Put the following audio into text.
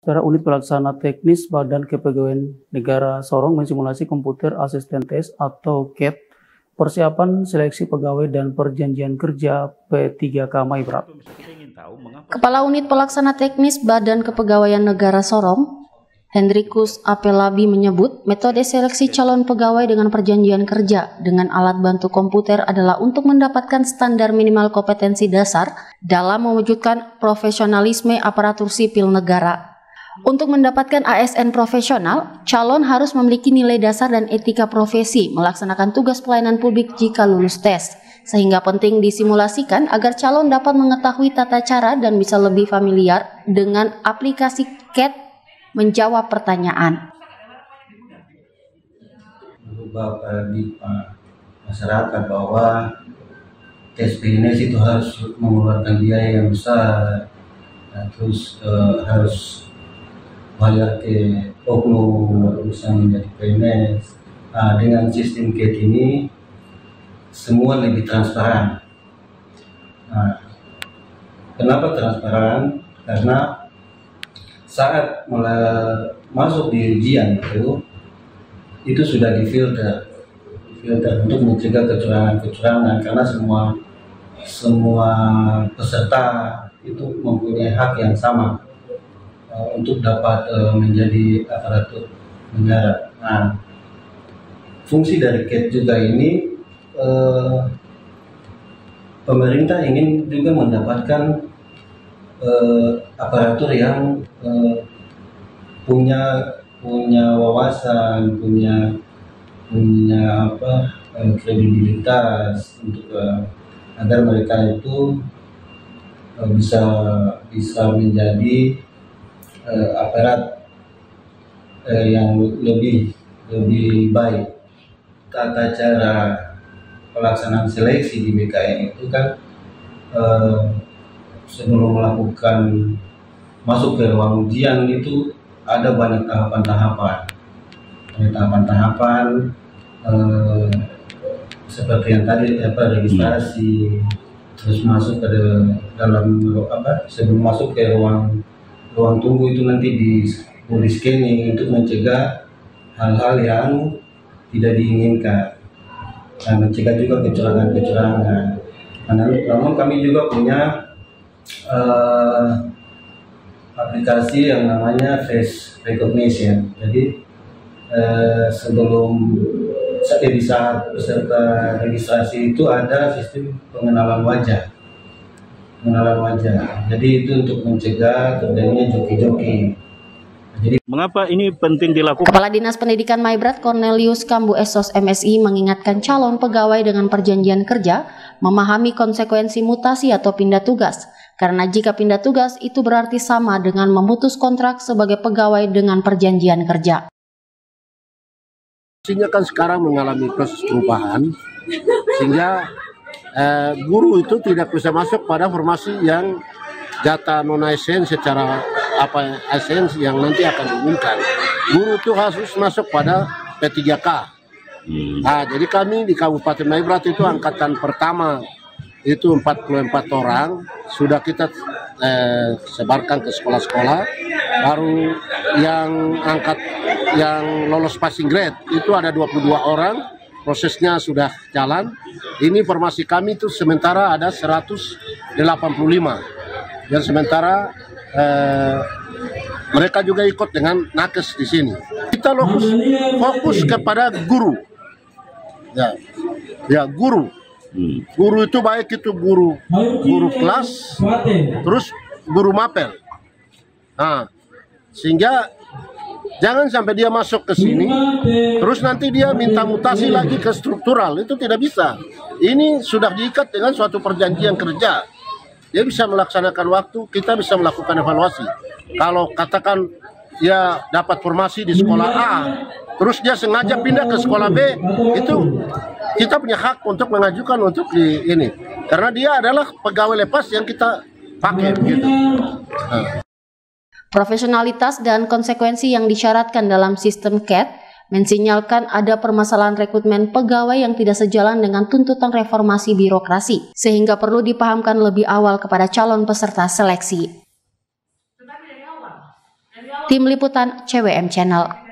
Saudara, unit pelaksana teknis Badan Kepegawaian Negara Sorong mensimulasi komputer asisten tes atau CAT persiapan seleksi pegawai dan perjanjian kerja P3K Maibrat. Kepala Unit Pelaksana Teknis Badan Kepegawaian Negara Sorong, Hendrikus Apelabi menyebut metode seleksi calon pegawai dengan perjanjian kerja dengan alat bantu komputer adalah untuk mendapatkan standar minimal kompetensi dasar dalam mewujudkan profesionalisme aparatur sipil negara. Untuk mendapatkan ASN profesional, calon harus memiliki nilai dasar dan etika profesi melaksanakan tugas pelayanan publik jika lulus tes, sehingga penting disimulasikan agar calon dapat mengetahui tata cara dan bisa lebih familiar dengan aplikasi CAT menjawab pertanyaan. Merubah paradigma masyarakat bahwa tes PNS itu harus mengeluarkan biaya yang besar, terus harus bayar ke oknum bisa menjadi PNS. Dengan sistem CAT ini semua lebih transparan. Kenapa transparan? Karena saat masuk di ujian itu sudah difilter untuk mencegah kecurangan karena semua peserta itu mempunyai hak yang sama untuk dapat menjadi aparatur negara. Fungsi dari CAT juga ini pemerintah ingin juga mendapatkan aparatur yang punya wawasan, punya kredibilitas untuk agar mereka itu bisa menjadi aparat yang lebih baik. Tata cara pelaksanaan seleksi di BKN itu kan sebelum melakukan masuk ke ruang ujian itu ada banyak tahapan-tahapan seperti yang tadi registrasi, terus masuk ke dalam sebelum masuk ke ruang tunggu itu nanti di scanning untuk mencegah hal-hal yang tidak diinginkan dan mencegah juga kecurangan. Namun kami juga punya aplikasi yang namanya face recognition. Jadi sebelum di saat peserta registrasi itu ada sistem pengenalan wajah. Jadi itu untuk mencegah terjadinya joki-joki. Jadi, mengapa ini penting dilakukan? Kepala Dinas Pendidikan Maibrat Cornelius Kambu Esos MSI mengingatkan calon pegawai dengan perjanjian kerja memahami konsekuensi mutasi atau pindah tugas. Karena jika pindah tugas itu berarti sama dengan memutus kontrak sebagai pegawai dengan perjanjian kerja. Sehingga kan sekarang mengalami proses perubahan, sehingga guru itu tidak bisa masuk pada formasi yang data non-ASN secara ASN yang nanti akan diumumkan. Guru itu harus masuk pada P3K. Jadi kami di Kabupaten Maibrat itu angkatan pertama itu 44 orang sudah kita sebarkan ke sekolah-sekolah. Baru yang lolos passing grade itu ada 22 orang, prosesnya sudah jalan. Ini informasi kami itu sementara ada 185 dan sementara mereka juga ikut dengan nakes di sini. Kita fokus kepada guru, guru. Guru itu baik itu guru kelas, terus guru mapel. Sehingga jangan sampai dia masuk ke sini, terus nanti dia minta mutasi lagi ke struktural, itu tidak bisa. Ini sudah diikat dengan suatu perjanjian kerja. Dia bisa melaksanakan waktu, kita bisa melakukan evaluasi. Kalau katakan dia dapat formasi di sekolah A, terus dia sengaja pindah ke sekolah B, itu kita punya hak untuk mengajukan untuk ini. Karena dia adalah pegawai lepas yang kita pakai begitu. Profesionalitas dan konsekuensi yang disyaratkan dalam sistem CAT mensinyalkan ada permasalahan rekrutmen pegawai yang tidak sejalan dengan tuntutan reformasi birokrasi, sehingga perlu dipahamkan lebih awal kepada calon peserta seleksi. Tim Liputan CWM Channel.